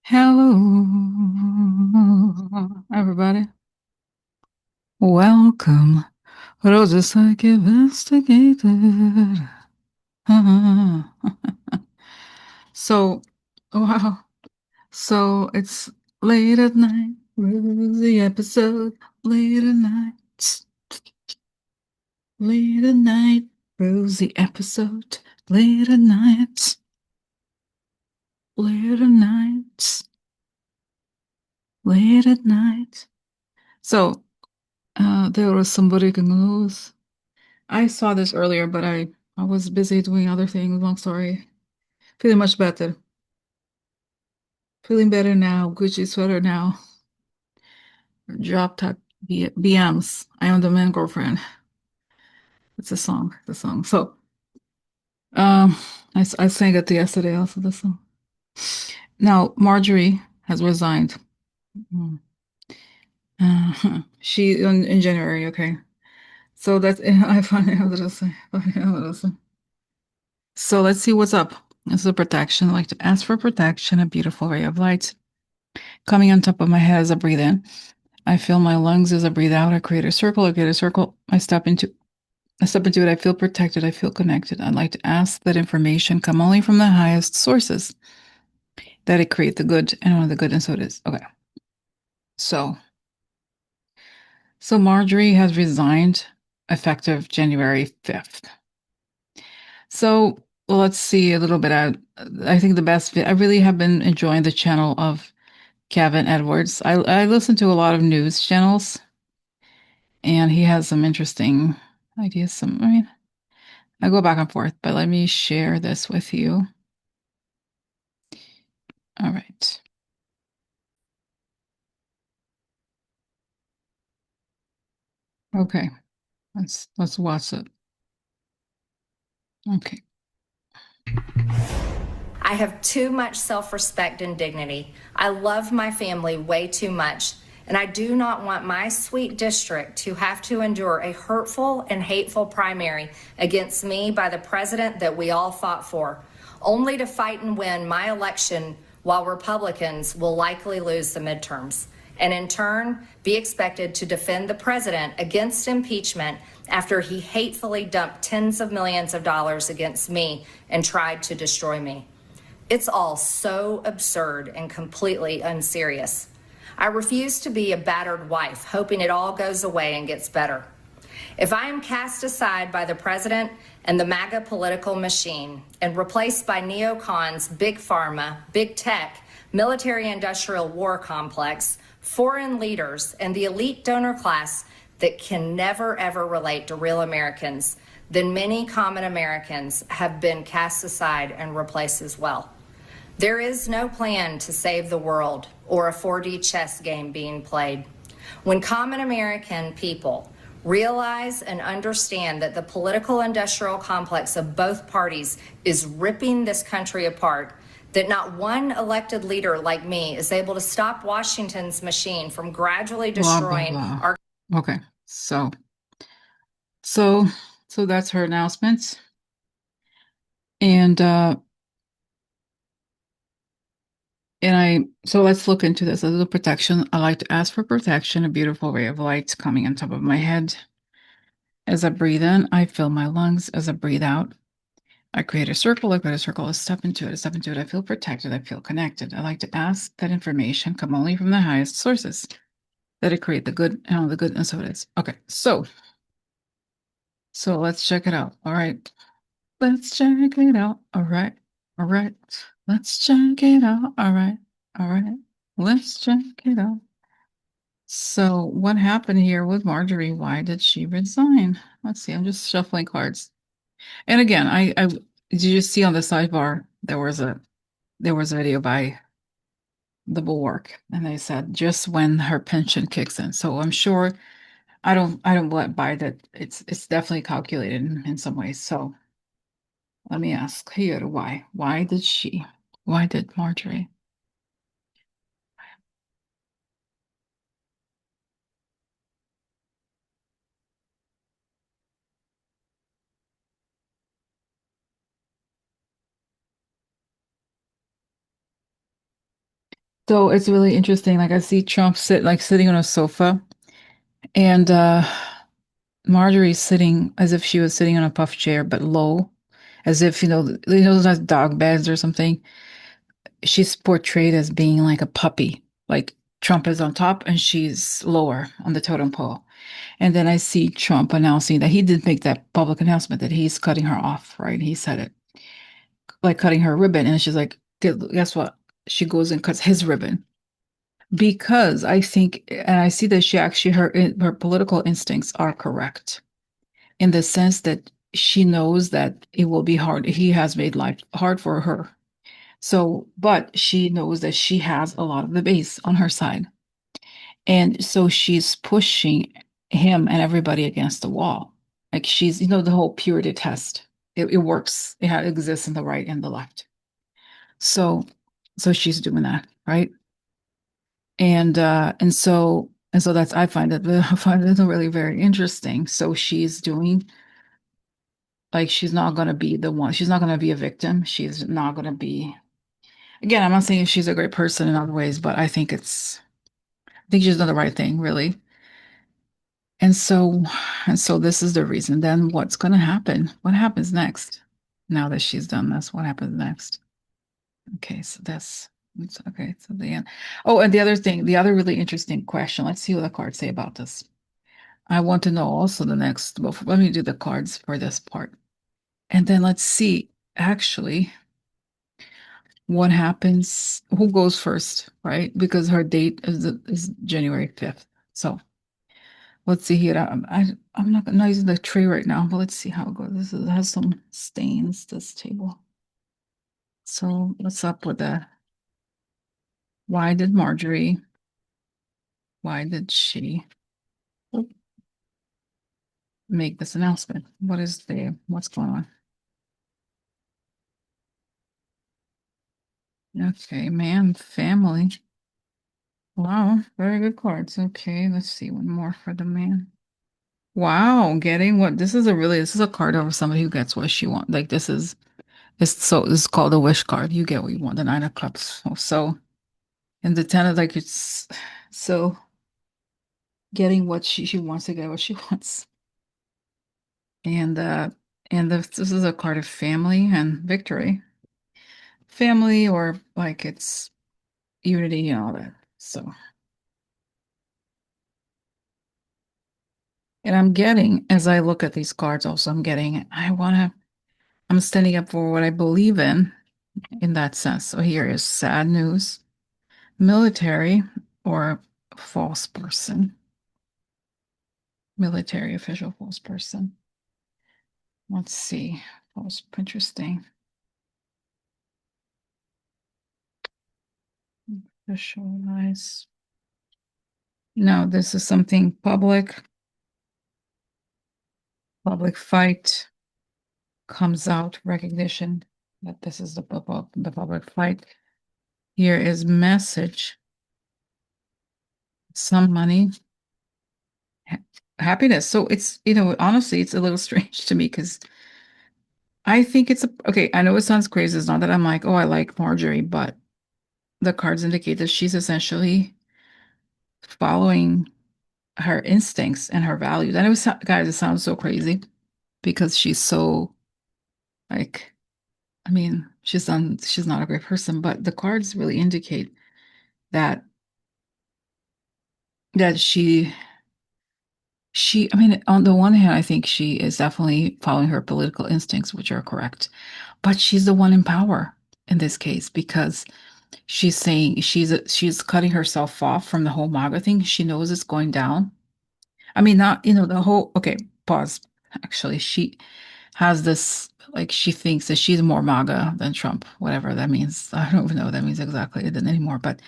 Hello, everybody. Welcome. Roses like investigated. So, wow. So it's late at night. Rosie episode. Late at night. Late at night. Rosie episode. Late at night. Late at night. Late at night. So, there was some breaking news. I saw this earlier, but I was busy doing other things. Long story. Feeling much better. Feeling better now. Gucci sweater now. Drop top BMs. I am the man girlfriend. It's a song. The song. So um I sang it yesterday also the song. Now Marjorie has resigned. Mm. She in January, okay. So that's I find it a little say. So let's see what's up. This is a protection. I like to ask for protection, a beautiful ray of light coming on top of my head as I breathe in. I feel my lungs as I breathe out. I create a circle. I create a circle. I step into it. I feel protected. I feel connected. I'd like to ask that information come only from the highest sources, that it create the good and only the good, and so it is. Okay. So, so Marjorie has resigned effective January 5th. So let's see a little bit. I think the best, I really have been enjoying the channel of Kevin Edwards. I listen to a lot of news channels, and he has some interesting ideas. I mean, I go back and forth, but let me share this with you. All right. Okay. Let's watch it. Okay. I have too much self-respect and dignity. I love my family way too much, and I do not want my sweet district to have to endure a hurtful and hateful primary against me by the president that we all fought for, only to fight and win my election while Republicans will likely lose the midterms, and in turn be expected to defend the president against impeachment after he hatefully dumped tens of millions of dollars against me and tried to destroy me. It's all so absurd and completely unserious. I refuse to be a battered wife, hoping it all goes away and gets better. If I am cast aside by the president and the MAGA political machine and replaced by neocons, big pharma, big tech, military-industrial war complex, foreign leaders, and the elite donor class that can never, ever relate to real Americans, then many common Americans have been cast aside and replaced as well. There is no plan to save the world or a 4D chess game being played. When common American people realize and understand that the political industrial complex of both parties is ripping this country apart, that not one elected leader like me is able to stop Washington's machine from gradually destroying our. Okay. So that's her announcement. So let's look into this. A little protection. I like to ask for protection, a beautiful ray of light coming on top of my head. As I breathe in, I fill my lungs. As I breathe out, I create a circle. I create a circle. I step into it. I step into it. I feel protected. I feel connected. I like to ask that information come only from the highest sources, that it create the good and all the good, and so it is. Okay, so let's check it out. All right. Let's check it out. All right. All right. Let's check it out. All right. All right. Let's check it out. So what happened here with Marjorie? Why did she resign? Let's see. I'm just shuffling cards. And again, I did you see on the sidebar there was a video by the Bulwark, and they said just when her pension kicks in. So I'm sure I don't buy that. It's definitely calculated in some ways. So let me ask here why? Why did Marjorie? So it's really interesting. Like I see Trump sitting on a sofa and Marjorie's sitting as if she was sitting on a puff chair, but low, as if, those dog beds or something. She's portrayed as being like a puppy. Like Trump is on top and she's lower on the totem pole. And then I see Trump announcing that he did make that public announcement that he's cutting her off, right? He said it, like cutting her ribbon. And she's like, guess what? She goes and cuts his ribbon. Because I think, and I see that her political instincts are correct in the sense that she knows that it will be hard. He has made life hard for her. So, but she knows that she has a lot of the base on her side. And so she's pushing him and everybody against the wall. Like the whole purity test. It works. It exists in the right and the left. So, so she's doing that, right? And so that's I find it really very interesting. So she's doing like she's not gonna be the one. She's not gonna be a victim. She's not gonna be. Again, I'm not saying she's a great person in other ways, but I think she's done the right thing, really. And so, and so this is the reason. Then what's going to happen? What happens next? Now that she's done this, what happens next? Okay, so it's okay. So the end. Oh, and the other thing, the other really interesting question. Let's see what the cards say about this. I want to know also the next. Well, let me do the cards for this part, and then let's see actually what happens. Who goes first, right? Because her date is January 5th. So let's see here. I'm not using the tray right now, but let's see how it goes. It has some stains, this table. So what's up with that? Why did Marjorie, why did she make this announcement? What's going on? Okay, man, family. Wow, very good cards. Okay, let's see one more for the man. Wow, getting what this is a card over somebody who gets what she wants. Like this is called a wish card. You get what you want, the Nine of Cups. So and the ten of like it's so getting what she wants to get what she wants. And this is a card of family and victory. Family or like it's unity and all that. So and I'm getting as I look at these cards also I'm standing up for what I believe in that sense. So here is sad news, military or false person. Military official false person. Let's see. False interesting. Visualize. No, this is something public fight comes out recognition that this is the public fight. Here is message, some money, happiness. So it's, honestly, it's a little strange to me because I think okay. I know it sounds crazy. It's not that I'm like, oh, I like Marjorie, but the cards indicate that she's essentially following her instincts and her values. And guys, it sounds so crazy because she's so like, I mean, she's not a great person, but the cards really indicate that that I mean, on the one hand, I think she is definitely following her political instincts, which are correct, but she's the one in power in this case because she's saying she's cutting herself off from the whole MAGA thing. She knows it's going down. I mean, not, the whole, okay, pause. Actually, she has this, like, she thinks that she's more MAGA than Trump, whatever that means. I don't even know what that means exactly anymore, but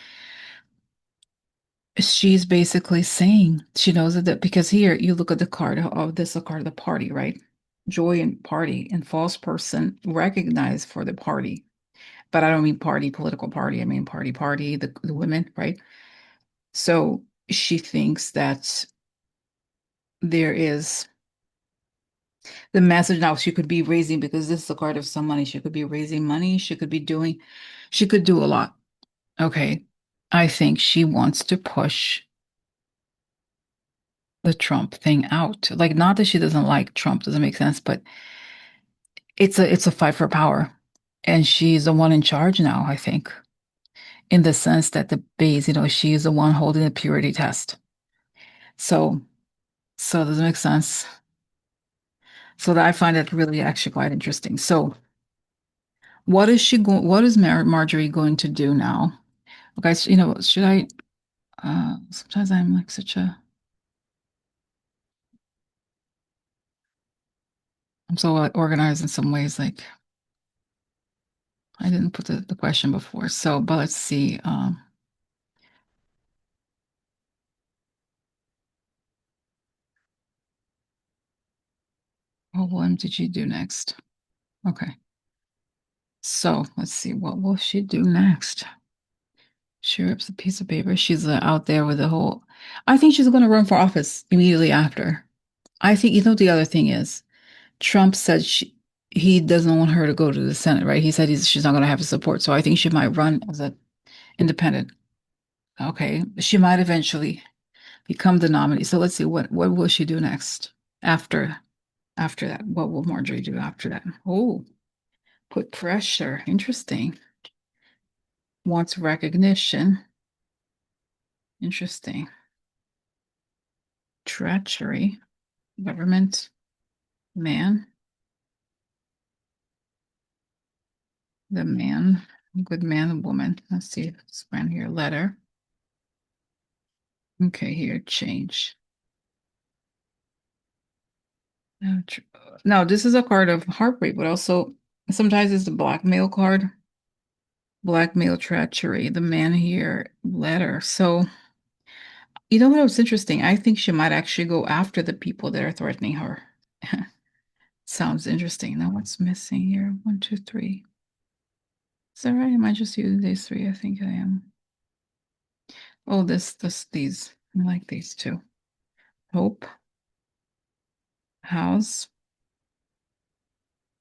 she's basically saying she knows that because here you look at the card of this, a card of the party, right? Joy and party and false person recognized for the party. But I don't mean party, political party. I mean party, the women, right? So she thinks that there is the message now she could be raising because this is a card of some money. She could be raising money. She could do a lot. Okay. I think she wants to push the Trump thing out. Like, not that she doesn't like Trump, doesn't make sense, but it's a fight for power. And she's the one in charge now, I think, in the sense that the base, she's the one holding the purity test. So, so does it make sense? So that I find that really actually quite interesting. So, what is Marjorie going to do now? Guys, should I sometimes I'm like I'm so organized in some ways, like I didn't put the question before. So, but let's see. What will MTG do next? Okay. So let's see. What will she do next? She rips a piece of paper. She's out there with the whole. I think she's going to run for office immediately after. I think, the other thing is Trump said he doesn't want her to go to the Senate, right? He said she's not going to have his support. So I think she might run as an independent. Okay. She might eventually become the nominee. So let's see what will she do next after that? What will Marjorie do after that? Oh, put pressure. Interesting. Wants recognition. Interesting. Treachery. Government. Man. The man. Good man, woman. Let's see. This one here. Letter. Okay, here. Change. No, this is a card of heartbreak, but also sometimes it's the blackmail card. Blackmail, treachery. The man here. Letter. So, you know what was interesting? I think she might actually go after the people that are threatening her. Sounds interesting. Now, what's missing here? 1, 2, 3. Is that right? Am I just using these three? I think I am. Oh, these. I like these two. Hope, house,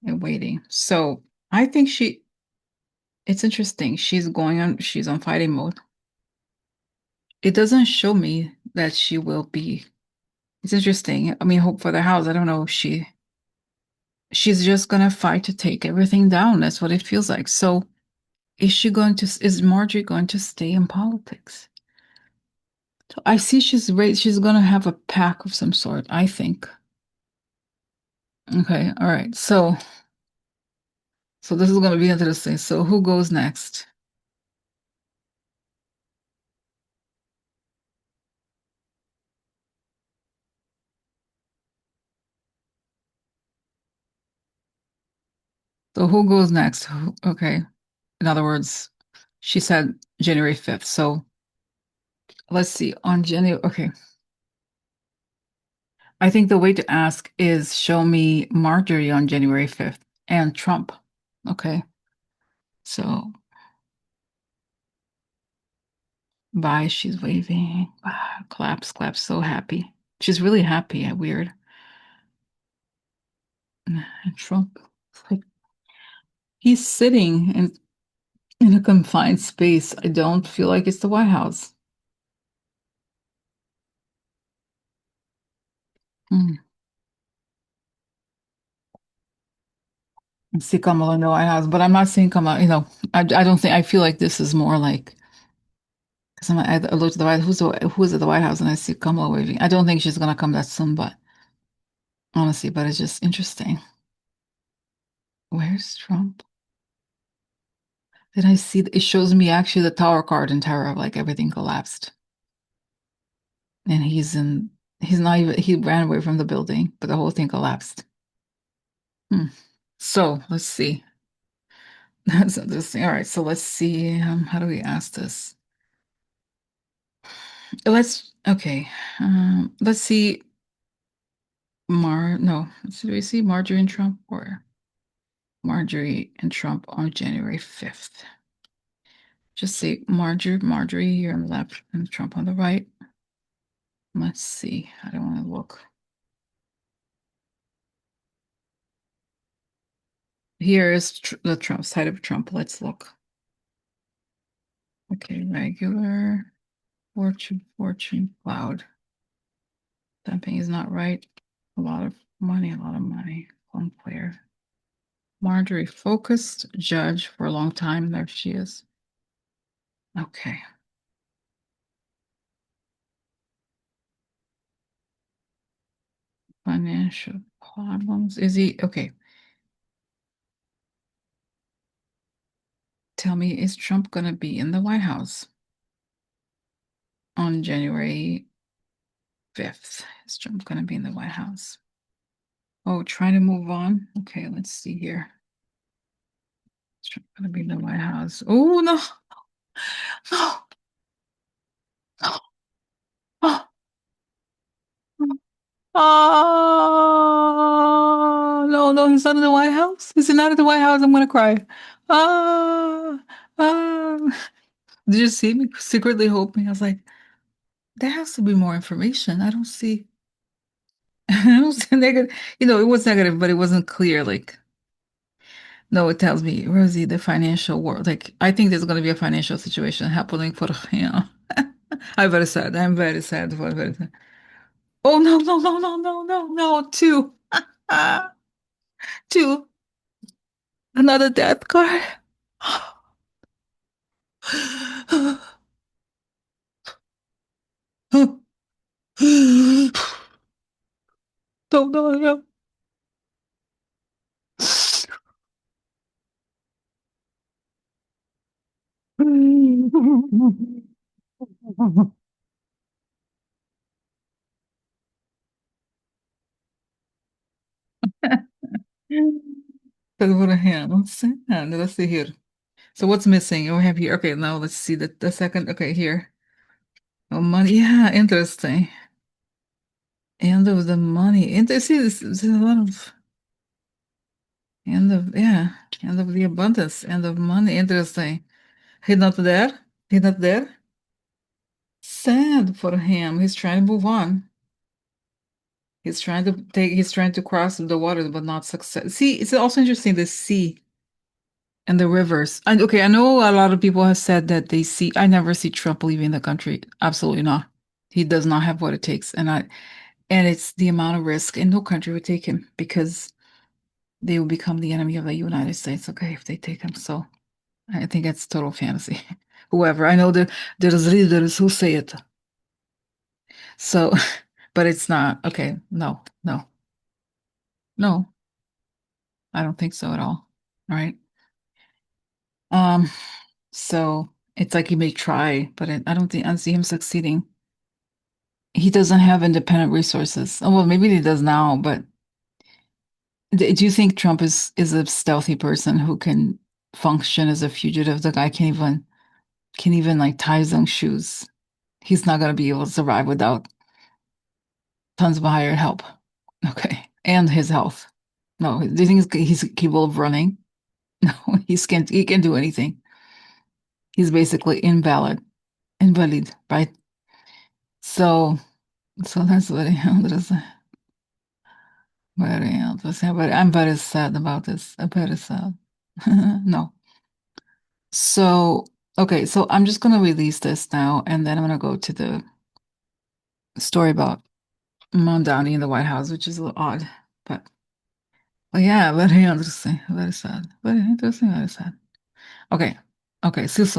and waiting. So I think it's interesting. She's on fighting mode. It doesn't show me that she will be. It's interesting. I mean, hope for the house. I don't know if she's just gonna fight to take everything down. That's what it feels like. So is Marjorie going to stay in politics? So I see she's gonna have a pack of some sort, I think. Okay, all right. So this is gonna be interesting. So who goes next? So who goes next? Okay. In other words, she said January 5th. So let's see. On January, okay. I think the way to ask is show me Marjorie on January 5th and Trump. Okay. So bye, she's waving. Ah, claps, claps, so happy. She's really happy. Weird. And Trump, like he's sitting in a confined space. I don't feel like it's the White House. Hmm. I see Kamala in the White House, but I'm not seeing Kamala. I don't think I feel like this is more like because I looked at the White who's at the White House and I see Kamala waving. I don't think she's gonna come that soon, but honestly, but it's just interesting. Where's Trump? Did I see it shows me actually the tower card in terror, like everything collapsed. And he's not even he ran away from the building, but the whole thing collapsed. Hmm. So let's see. That's interesting. All right, so let's see. How do we ask this? Okay. Let's see. No. Do we see Marjorie and Trump or Marjorie and Trump on January 5th? Just see Marjorie here on the left and Trump on the right. Let's see. I don't want to look. Here is the Trump side of Trump. Let's look. Okay, regular. Fortune, cloud. Dumping is not right. A lot of money, a lot of money. One player. Marjorie, focused judge for a long time. There she is. Okay. Financial problems. Is he okay? Tell me, is Trump gonna be in the White House on January 5th? Is Trump gonna be in the White House? Oh, trying to move on. Okay, let's see here. Is Trump gonna be in the White House? Oh no, no, no. Oh, oh, no, no, he's not in the White House. Is he not at the White House? I'm gonna cry. Ah, ah. Did you see me secretly hoping? I was like, there has to be more information. I don't see. I don't see negative. It was negative, but it wasn't clear. Like, no, it tells me, Rosie, the financial world. Like, I think there's going to be a financial situation happening for him. I'm very sad. I'm very sad for very sad. Oh no, no, no, no, no, no, no, two. Two. Another death card. Don't know him. That's what I have. Let's see here. So what's missing? Oh, we have here. Okay, now let's see the second. Okay, here. Oh, money. Yeah, interesting. End of the money. See, this is a lot of yeah, end of the abundance, end of money. Interesting. He's not there. He's not there. Sad for him. He's trying to move on. He's trying to cross the waters, but not success. See, it's also interesting, the sea and the rivers. And okay, I know a lot of people have said that I never see Trump leaving the country. Absolutely not. He does not have what it takes. And it's the amount of risk, and no country would take him because they will become the enemy of the United States, okay, if they take him. So I think it's total fantasy. Whoever. I know that there's leaders who say it. So, but it's not. Okay, no, no, no, I don't think so at all. All right. Um, so it's like he may try, but I don't see him succeeding. He doesn't have independent resources. Oh, well, maybe he does now, but do you think Trump is a stealthy person who can function as a fugitive? The guy can't even like tie his own shoes. He's not gonna be able to survive without tons of hired help. Okay. And his health. No, do you think he's capable of running? No, he can't do anything. He's basically invalid, right? So that's very interesting. But I'm very sad about this. I'm very sad. No. So okay, so I'm just gonna release this now, and then I'm gonna go to the story about Mondani in the White House, which is a little odd, but yeah, very interesting, very sad, very interesting, very sad. Okay, okay, see you soon.